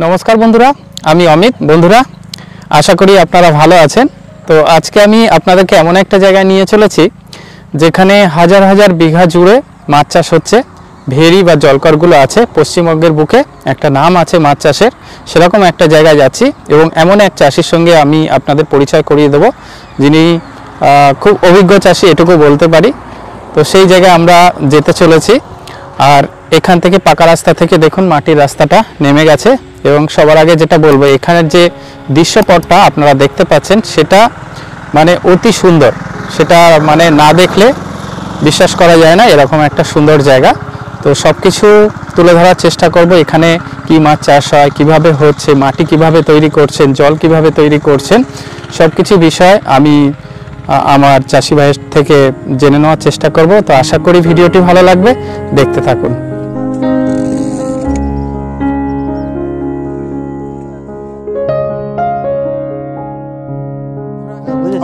নমস্কার বন্ধুরা, আমি অমিত। বন্ধুরা, আশা করি আপনারা ভালো আছেন। তো আজকে আমি আপনাদেরকে এমন একটা জায়গায় নিয়ে চলেছি যেখানে হাজার হাজার বিঘা জুড়ে মাছ চাষ হচ্ছে। ভেরি বা জলকরগুলো আছে। পশ্চিমবঙ্গের বুকে একটা নাম আছে মাছ চাষের, সেরকম একটা জায়গায় যাচ্ছি এবং এমন এক চাষির সঙ্গে আমি আপনাদের পরিচয় করিয়ে দেব, যিনি খুব অভিজ্ঞ চাষি, এটুকু বলতে পারি। তো সেই জায়গায় আমরা যেতে চলেছি। আর এখান থেকে পাকা রাস্তা থেকে দেখুন মাটির রাস্তাটা নেমে গেছে। এবং সবার আগে যেটা বলবো, এখানের যে দৃশ্যপটটা আপনারা দেখতে পাচ্ছেন সেটা মানে অতি সুন্দর। সেটা মানে না দেখলে বিশ্বাস করা যায় না, এরকম একটা সুন্দর জায়গা। তো সব কিছু তুলে ধরার চেষ্টা করব। এখানে কি মাছ চাষ হয়, কিভাবে হচ্ছে, মাটি কিভাবে তৈরি করছেন, জল কিভাবে তৈরি করছেন, সব কিছু বিষয় আমি আমার চাষি ভাইয়ের থেকে জেনে নেওয়ার চেষ্টা করব। তো আশা করি ভিডিওটি ভালো লাগবে, দেখতে থাকুন।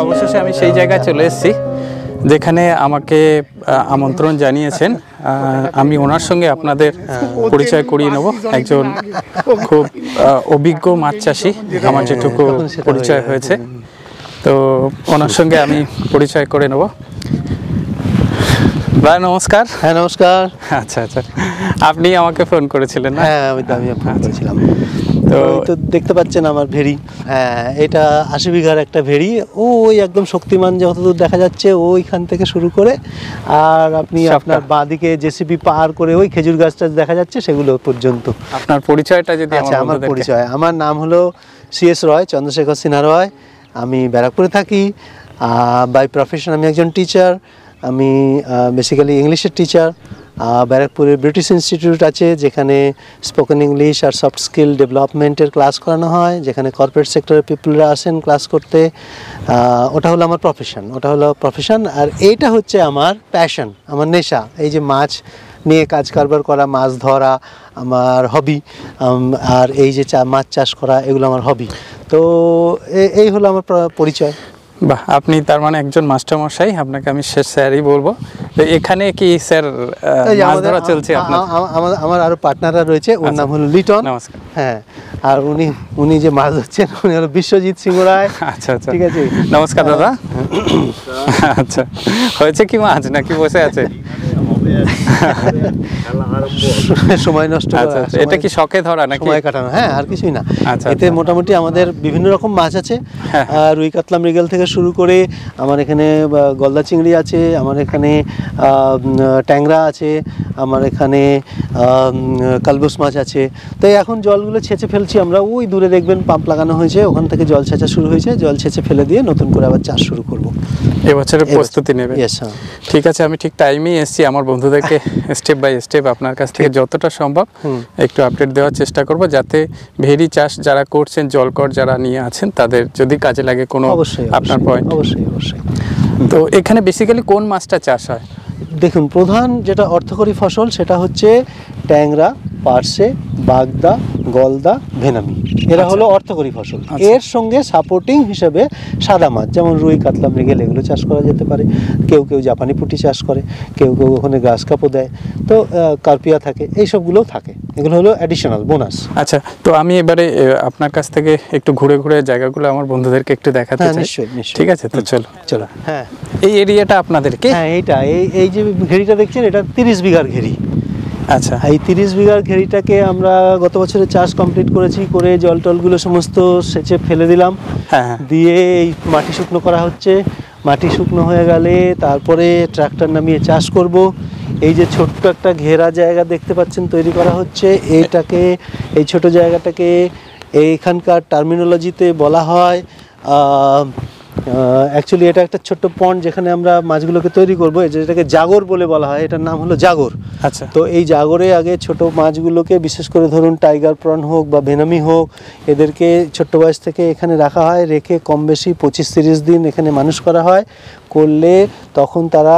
অবশেষে আমি সেই জায়গায় চলে এসেছি যেখানে আমাকে আমন্ত্রণ জানিয়েছেন। আমি ওনার সঙ্গে আপনাদের পরিচয় করিয়ে নেব। একজন খুব অভিজ্ঞ মাছ চাষি, আমার যেটুকু পরিচয় হয়েছে, তো ওনার সঙ্গে আমি পরিচয় করে নেব। ভাই নমস্কার। হ্যাঁ নমস্কার। আচ্ছা আচ্ছা, আপনি আমাকে ফোন করেছিলেন না? হ্যাঁ আমি ফোন করেছিলাম। তো দেখতে পাচ্ছেন আমার ভেড়ি। হ্যাঁ, এটা 80 বিঘার একটা ভেড়ি। ওই একদম শক্তিমান যতদূর দেখা যাচ্ছে ওইখান থেকে শুরু করে, আর আপনি আপনার বাঁদিকে জেসিবি পার করে ওই খেজুর গাছটা দেখা যাচ্ছে সেগুলো পর্যন্ত। আপনার পরিচয়টা যদি? আচ্ছা, আমার পরিচয়, আমার নাম হলো সিএস রয়, চন্দ্রশেখর সিনহা রয়। আমি ব্যারাকপুরে থাকি। বাই প্রফেশন আমি একজন টিচার। আমি বেসিক্যালি ইংলিশের টিচার। ব্যারাকপুরে ব্রিটিশ ইনস্টিটিউট আছে, যেখানে স্পোকেন ইংলিশ আর সফট স্কিল ডেভেলপমেন্টের ক্লাস করানো হয়, যেখানে কর্পোরেট সেক্টরের পিপলরা আসেন ক্লাস করতে। ওটা হলো আমার প্রফেশন। আর এইটা হচ্ছে আমার প্যাশন, আমার নেশা। এই যে মাছ নিয়ে কাজ কারবার করা, মাছ ধরা আমার হবি, আর এই যে মাছ চাষ করা এগুলো আমার হবি। তো এই হলো আমার পরিচয়। বাহ, আপনি তার মানে একজন মাস্টারমশাই। আপনাকে আমি শেষ স্যারই বলবো। তো এখানে কি স্যার মাছ ধরা চলছে? আমার আরো পার্টনাররা রয়েছে, ওর নাম হলো লিটন। নমস্কার। হ্যাঁ, আর উনি যে মাছ ধরছেন উনি হলো বিশ্বজিৎ সিংহ রায়। আচ্ছা আচ্ছা, ঠিক আছে। নমস্কার দাদা। আচ্ছা, হয়েছে কি মাছ নাকি বসে আছে? সময় নষ্ট। এটা কি শখে ধরা নাকি সময় কাটানো? হ্যাঁ, আর কিছুই না। এতে মোটামুটি আমাদের বিভিন্ন রকম মাছ আছে, রুই কাতলা মৃগেল থেকে শুরু করে আমার এখানে গলদা চিংড়ি আছে, আমার এখানে ট্যাংরা আছে, আমার এখানে কালবুস মাছ আছে। তো এখন জলগুলো ছেঁচে ফেলছি আমরা। ওই দূরে দেখবেন পাম্প লাগানো হয়েছে, ওখান থেকে জল ছেঁচা শুরু হয়েছে। জল ছেঁচে ফেলে দিয়ে নতুন করে আবার চাষ শুরু করব। এবছরের প্রস্তুতি নেবে? ঠিক আছে, আমি ঠিক টাইমেই এসেছি। আমার বন্ধুদেরকে স্টেপ বাই স্টেপ আপনার কাছ থেকে যতটা সম্ভব একটু আপডেট দেওয়ার চেষ্টা করব, যাতে ভেড়ি চাষ যারা করছেন, জলকর যারা নিয়ে আছেন, তাদের যদি কাজে লাগে কোনো আপনার পয়েন্ট। অবশ্যই। তো এখানে বেসিক্যালি কোন মাছটা চাষ হয়? দেখুন, প্রধান যেটা অর্থকরী ফসল সেটা হচ্ছে ট্যাংরা, পার্সে, বাগদা, গলদা, ভেনামি। এরা হলো অর্থকরী ফসল। এর সঙ্গে সাপোর্টিং হিসেবে সাদা মাছ, যেমন রুই কাতলা মৃগেল, এগুলো চাষ করা যেতে পারে। কেউ জাপানি পুঁটি চাষ করে, কেউ ওখানে গ্রাস কাপও দেয়। তো কার্পিয়া থাকে, এইসবগুলোও থাকে। এগুলো হলো অ্যাডিশনাল বোনাস। আচ্ছা, তো আমি এবারে আপনার কাছ থেকে একটু ঘুরে ঘুরে জায়গাগুলো আমার বন্ধুদেরকে একটু দেখাতে চাই। নিশ্চয়ই। ঠিক আছে, তো চলো। হ্যাঁ, এই এরিয়াটা আপনাদেরকে? হ্যাঁ, এই যে ঘেরিটা দেখছেন, এটা 30 বিঘার ঘেরি। আচ্ছা, এই 30 বিঘার ঘেরিটাকে আমরা গত বছরে চাষ কমপ্লিট করেছি, করে জল টলগুলো সমস্ত সেচে ফেলে দিলাম। দিয়ে এই মাটি শুকনো করা হচ্ছে। মাটি শুকনো হয়ে গেলে তারপরে ট্রাক্টর নামিয়ে চাষ করব। এই যে ছোট্ট একটা ঘেরা জায়গা দেখতে পাচ্ছেন তৈরি করা হচ্ছে, এই ছোট জায়গাটাকে এইখানকার টার্মিনোলজিতে বলা হয়, অ্যাকচুয়ালি এটা একটা ছোট্ট পন্ড যেখানে আমরা মাছগুলোকে তৈরি করবো, যেটাকে জাগর বলে বলা হয়। এটার নাম হলো জাগর। আচ্ছা, তো এই জাগরে আগে ছোট মাছগুলোকে, বিশেষ করে ধরুন টাইগার প্রন হোক বা ভেনামি হোক, এদেরকে ছোট্ট বয়স থেকে এখানে রাখা হয়। রেখে কম বেশি 25-30 দিন এখানে মানুষ করা হয়। করলে তখন তারা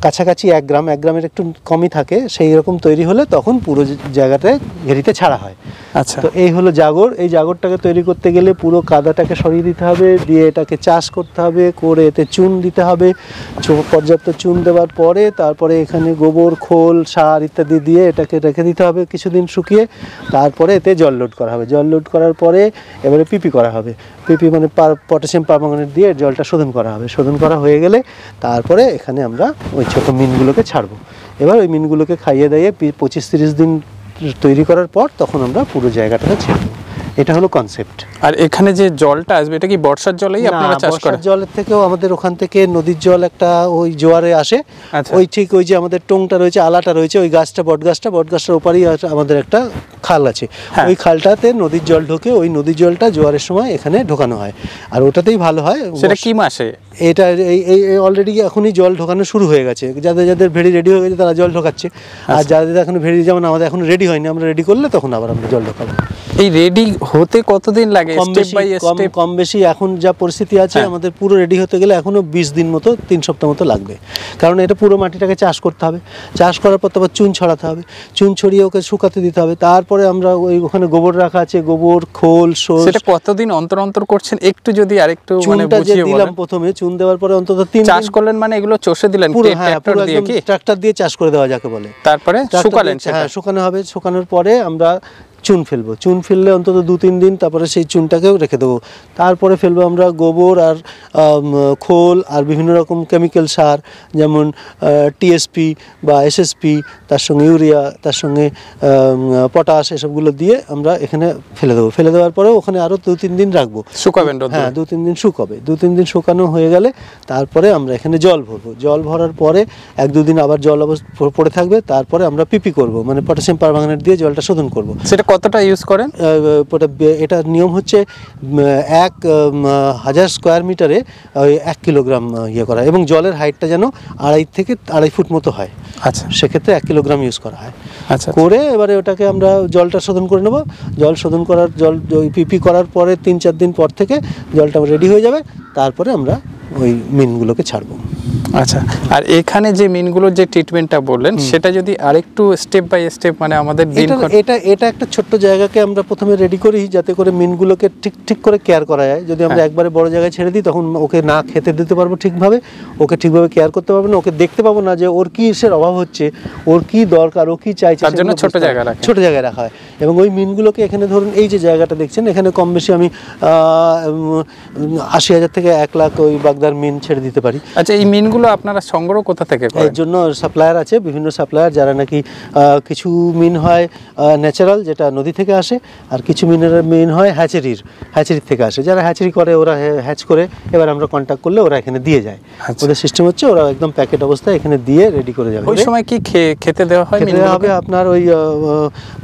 কাছাকাছি 1 গ্রাম, 1 গ্রামের একটু কমই থাকে, সেই রকম তৈরি হলে তখন পুরো জায়গাটায় ঘেরিতে ছাড়া হয়। আচ্ছা, তো এই হলো জাগর। এই জাগরটাকে তৈরি করতে গেলে পুরো কাদাটাকে সরিয়ে দিতে হবে, দিয়ে এটাকে চাষ করতে হবে, করে এতে চুন দিতে হবে। পর্যাপ্ত চুন দেওয়ার পরে তারপরে এখানে গোবর, খোল, সার ইত্যাদি দিয়ে এটাকে রেখে দিতে হবে কিছুদিন শুকিয়ে। তারপরে এতে জল লোড করা হবে। জল লোড করার পরে এবারে পিপি করা হবে। পিপি মানে পটাশিয়াম পারম্যাঙ্গানেট দিয়ে জলটা শোধন করা হবে। শোধন করা হয়ে গেলে তারপরে এখানে আমরা ওই ছোটো মিনগুলোকে ছাড়বো। এবার ওই মিনগুলোকে খাইয়ে দাইয়ে 25-30 দিন তৈরি করার পর তখন আমরা পুরো জায়গাটাকে ছেড়ে দেবো। এটা হলো কনসেপ্ট। আর এখানে যে জলটা আসবে এটা কি বর্ষার জলেই আপনারা চাষ করেন? বর্ষার জলের থেকেও আমাদের ওখান থেকে নদীর জল একটা ওই জোয়ারে আসে। আচ্ছা। ওই ঠিক ওই যে আমাদের টোংটা রয়েছে, আলাটা রয়েছে, ওই গাছটা বটগাছটার ওপারেই আমাদের একটা খাল আছে। হ্যাঁ। ওই খালটাতে নদীর জল ঢোকে, ওই নদীর জলটা জোয়ারের সময় এখানে ঢোকানো হয়, আর ওটাতেই ভালো হয়। সেটা কি মাসে? এটা এই অলরেডি এখনই জল ঢোকানো শুরু হয়ে গেছে। যাদের ভেড়ি রেডি হয়ে গেছে তারা জল ঢোকাচ্ছে। আর যাদের এখন ভেড়ি, যেমন আমাদের এখন রেডি হয়নি, আমরা রেডি করলে তখন আবার আমরা জল ঢোকাবো। এই রেডি হতে কতদিন লাগে? Step by step? কম বেশি এখন যা পরিস্থিতি আছে আমাদের পুরো রেডি হতে গেলে এখনো 20 দিন মতো, 3 সপ্তাহ মতো লাগবে। কারণ এটা পুরো মাটিটাকে চাষ করতে হবে। চাষ করার পর তারপর চুন ছড়াতে হবে, চুন ছড়িয়ে ওকে শুকাতে দিতে হবে। তারপরে আমরা ওখানে গোবর রাখা আছে, গোবর, খোল, সোস। সেটা কতদিন অন্তর অন্তর করছেন একটু যদি আরেকটু মানে চুনটা যে বুঝিয়ে দিলাম বলেন। প্রথমে, চুন দেওয়ার পরে অন্তত 3 চাষ করলেন মানে এগুলো চষে দিলেন পুরো, ট্রাক্টর দিয়ে কি? ট্রাক্টর দিয়ে চাষ করে দেওয়া যাকে বলে। তারপরে শুকালেন সেটা? হ্যাঁ, শুকানো হবে। শুকানোর পরে আমরা চুন ফেলবো। চুন ফেললে অন্তত 2-3 দিন, তারপরে সেই চুনটাকেও রেখে দেবো। তারপরে ফেলবো আমরা গোবর আর খোল আর বিভিন্ন রকম কেমিক্যাল সার, যেমন টিএসপি বা এসএসপি, তার সঙ্গে ইউরিয়া, তার সঙ্গে পটাশ, এসবগুলো দিয়ে আমরা এখানে ফেলে দেবো। ফেলে দেওয়ার পরেও ওখানে আরও 2-3 দিন রাখবো। শুকাবেন রোদে? হ্যাঁ, 2-3 দিন শুকাবে। 2-3 দিন শুকানো হয়ে গেলে তারপরে আমরা এখানে জল ভরবো। জল ভরার পরে 1-2 দিন আবার জল পড়ে থাকবে। তারপরে আমরা পিপি করবো, মানে পটাশিয়াম পারম্যাঙ্গানেট দিয়ে জলটা শোধন করবো। সেটা কতটা ইউজ করেন? এটা নিয়ম হচ্ছে 1000 স্কোয়ার মিটারে 1 কিলোগ্রাম ইয়ে করা, এবং জলের হাইটটা যেন 2.5 থেকে 2.5 ফুট মতো হয়। আচ্ছা, সেক্ষেত্রে 1 কিলোগ্রাম ইউজ করা হয়। আচ্ছা। করে এবারে ওটাকে আমরা জলটা শোধন করে নেব। জল শোধন করার ওই পিপি করার পরে 3-4 দিন পর থেকে জলটা রেডি হয়ে যাবে। তারপরে আমরা ওই মিনগুলোকে ছাড়বো। আচ্ছা, আর এখানে যে মিনগুলোর যে ট্রিটমেন্টটা বললেন সেটা যদি আরেকটু স্টেপ বাই স্টেপ, মানে আমাদের এটা একটা ছোট্ট জায়গাকে আমরা প্রথমে রেডি করি, যাতে করে মিনগুলোকে ঠিক করে কেয়ার করা যায়। যদি আমরা একবারে বড় জায়গায় ছেড়ে দিই তখন ওকে না খেতে দিতে পারবো ঠিকভাবে, ওকে ঠিকভাবে কেয়ার করতে পারবো না, ওকে দেখতে পাবো না যে ওর কিসের অভাব হচ্ছে, ওর কি দরকার, ও কি চাইছে। তার জন্য ছোট জায়গায় রাখা হয়। এবং ওই মিনগুলোকে এখানে ধরুন এই যে জায়গাটা দেখছেন, এখানে কম বেশি আমি 80,000 থেকে 1 লাখ ওই বাগদার মিন ছেড়ে দিতে পারি। আচ্ছা, এই মিনগুলো আপনারা সংগ্রহ কোথা থেকে করেন? এর জন্য সাপ্লায়ার আছে, বিভিন্ন সাপ্লায়ার, যারা নাকি কিছু মিন হয় ন্যাচারাল, যেটা নদী থেকে আসে, আর কিছু মিন হয় হ্যাচারির থেকে আসে। যারা হ্যাচারি করে ওরা হ্যাচ করে, এবার আমরা কন্ট্যাক্ট করলে ওরা এখানে দিয়ে যায়। ওদের সিস্টেম হচ্ছে ওরা একদম প্যাকেট অবস্থায় এখানে দিয়ে রেডি করে যাবে। ওই সময় কি খেতে দেওয়া হয়? খেতে হবে আপনার ওই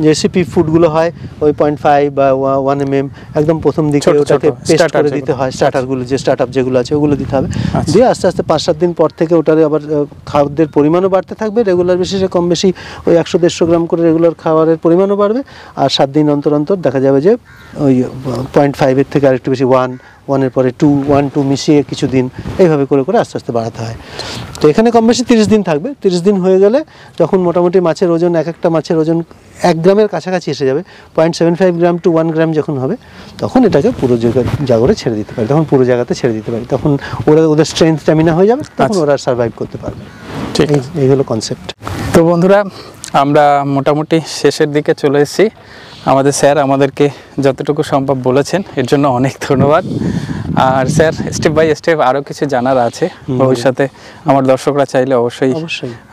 যে সিপি ফুডগুলো হয়, ওই 0.5 বা 1 mm একদম প্রথম দিকে ওটাকে পেস্ট করে দিতে হয়। স্টার্টারগুলো, যে স্টার্ট আপ যেগুলো আছে ওগুলো দিতে হবে। দিয়ে আস্তে আস্তে 5-7 দিন পর থেকে ওটারে আবার খাদ্যের পরিমাণও বাড়তে থাকবে। রেগুলার বেসিসে কম বেশি ওই 100-150 গ্রাম করে রেগুলার খাবারের পরিমাণও বাড়বে। আর 7 দিন অন্তর অন্তর দেখা যাবে যে ওই 0.5-এর থেকে আরেকটু বেশি 1-এর পরে 2 মিশিয়ে কিছুদিন এইভাবে করে করে আস্তে আস্তে বাড়াতে হয়। তো এখানে কম বেশি 30 দিন থাকবে। 30 দিন হয়ে গেলে যখন মোটামুটি মাছের ওজন, এক একটা মাছের ওজন 1 গ্রামের কাছাকাছি এসে যাবে, 0.75 গ্রাম to 1 গ্রাম যখন হবে, তখন এটাকে পুরো জায়গায় ছেড়ে দিতে পারি। তখন পুরো জায়গাতে ছেড়ে দিতে পারি, তখন ওদের স্ট্রেংথ স্ট্যামিনা হয়ে যাবে, তখন ওরা সার্ভাইভ করতে পারবে। ঠিক, এই হলো কনসেপ্ট। তো বন্ধুরা, আমরা মোটামুটি শেষের দিকে চলে এসেছি। আমাদের স্যার আমাদেরকে যতটুকু সম্ভব বলেছেন, এর জন্য অনেক ধন্যবাদ। আর স্যার, স্টেপ বাই স্টেপ আরও কিছু জানার আছে, ভবিষ্যতে আমার দর্শকরা চাইলে অবশ্যই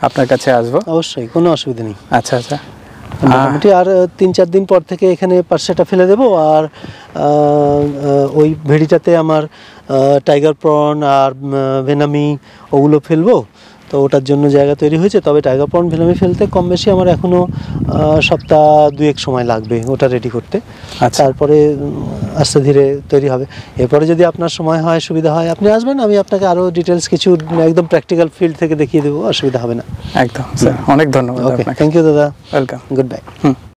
আপনার কাছে আসবো। অবশ্যই, কোনো অসুবিধা নেই। আচ্ছা আচ্ছা, মোটামুটি আর 3-4 দিন পর থেকে এখানে পার্সেটা ফেলে দেবো। আর ওই ভেড়িটাতে আমার টাইগার প্রন আর ভেনামি ওগুলো ফেলবো। তো ওটার জন্য জায়গা তৈরি হয়েছে, তবে টাইগার প্রন ভেনামি ফেলতে কম বেশি আমার এখনও সপ্তাহ 2-1 সময় লাগবে ওটা রেডি করতে। তারপরে আস্তে ধীরে তৈরি হবে। এরপরে যদি আপনার সময় হয়, সুবিধা হয়, আপনি আসবেন, আমি আপনাকে আরও ডিটেলস কিছু একদম প্র্যাকটিক্যাল ফিল্ড থেকে দেখিয়ে দেবো, অসুবিধা হবে না। একদম স্যার, অনেক ধন্যবাদ। ওকে, থ্যাংক ইউ দাদা, ওয়েলকাম, গুড বাই।